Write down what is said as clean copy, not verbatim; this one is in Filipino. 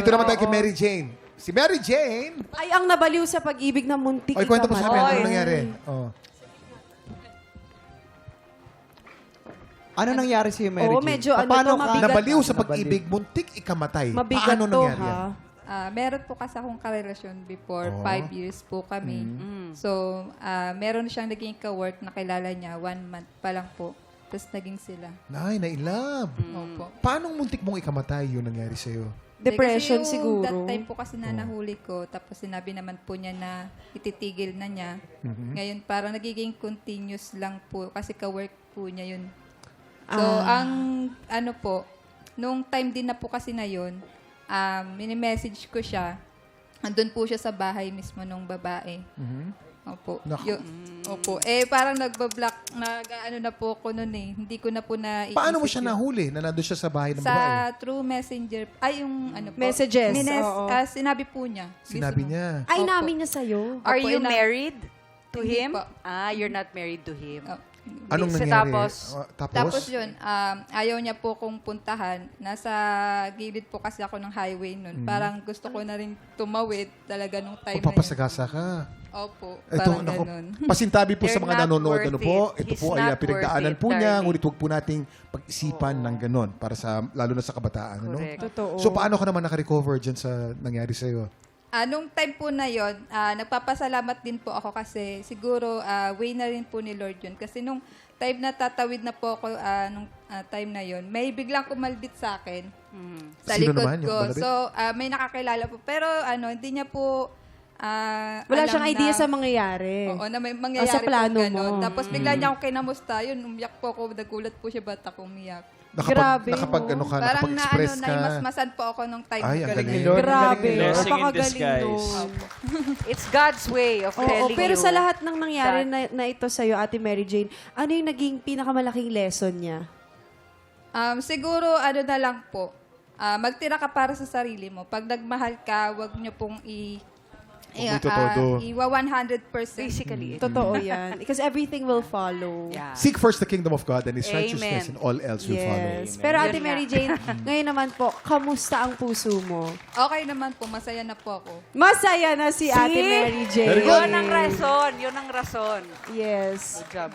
Dito naman tayo kay Mary Jane. Si Mary Jane. Ay, ang nabaliw sa pag-ibig na muntik Ay, kwento mo sa amin. ikamatay. Ano nangyari? Oh. Ano nangyari sa'yo, Mary Oo, Jane? medyo ano Paano to, ka- mabigat. Nabaliw sa Nabaliw. pag-ibig, muntik ikamatay. Mabigat Paano to, nangyari yan? ha? Meron po kasi akong karelasyon before, Oh. 5 years po kami. So, meron siyang naging ka-work na kilala niya, 1 month pa lang po. Tapos naging sila. Ay, na-inlove. Opo. Paano muntik mong ikamatay yung nangyari sa'yo? Depression Kasi siguro. That time po kasi na nahuli ko, tapos sinabi naman po niya na ititigil na niya. Ngayon, parang nagiging continuous lang po, kasi ka-work po niya yun. So, ang ano po, nung time din na po kasi na yun, mini-message ko siya. Andun po siya sa bahay mismo nung babae. Opo. Naku. Opo. Parang nagba-block, nag-ano na po ako nun eh. Hindi ko na po na Paano mo siya nahuli na nandun siya sa bahay ng babae? Sa True Messenger. Ay, yung ano po. Messages, oo. Sinabi po niya. Sinabi mismo. niya. Ay, Opo. namin niya sa'yo. Are Opo, you ina- married to Hindi him? po. You're not married to him. Anong Sa nangyari? tapos? Tapos yun, ayaw niya po kong puntahan. Nasa gilid po kasi ako ng highway nun. Parang gusto ko na rin tumawid talaga nung time na yun. Papasagasa ka. Opo, Ito, parang naku, ganun. pasintabi po sa They're mga not nanonood. worth Ano po? it. Ito He's po ay not pinagdaanan worth it, po niya. darling. Ngunit huwag po nating pag-isipan ng ganon para sa, lalo na sa kabataan. Ano? Correct. Totoo. So, paano ka naman nakarecover dyan sa nangyari sa'yo? Nung time po na yon, nagpapasalamat din po ako kasi siguro way na rin po ni Lord yun. Kasi nung time na tatawid na po ako nung time na yon, may biglang kumalbit sa akin sa Sino likod naman yung ko. kumalabit? So, may nakakilala po. Pero hindi niya po Wala alam siyang idea na- sa mangyayari. Oo, na may mangyayari sa plano po ganun. mo. Tapos bigla niya ako kinamusta. Yun, umiyak po ako. Nagulat po siya, ba't ako umiyak? Grabe, Ano ka, Parang nakapag-express ka. naimasmasan po ako nung time. Ay, ang galing. Lord, Grabe. galing, Lord. Blessing in Napakagaling disguise. nun. It's God's way of Oo, telling pero you. sa lahat ng nangyari that- na ito sa'yo, Ate Mary Jane, ano yung naging pinakamalaking lesson niya? Siguro, ano na lang po, magtira ka para sa sarili mo. Pag nagmahal ka, wag niyo pong Huwag mo itotodo. iwa 100%. Basically, Totoo yan. Because everything will follow. yeah. Seek first the kingdom of God and His Amen. righteousness and all else will follow. Yes. Pero Ate Yun Mary nga. Jane, ngayon naman po, kamusta ang puso mo? Okay naman po, masaya na po ako. Masaya na si Ate Mary Jane. Yun ang rason. Yun ang rason. Yes. Good job.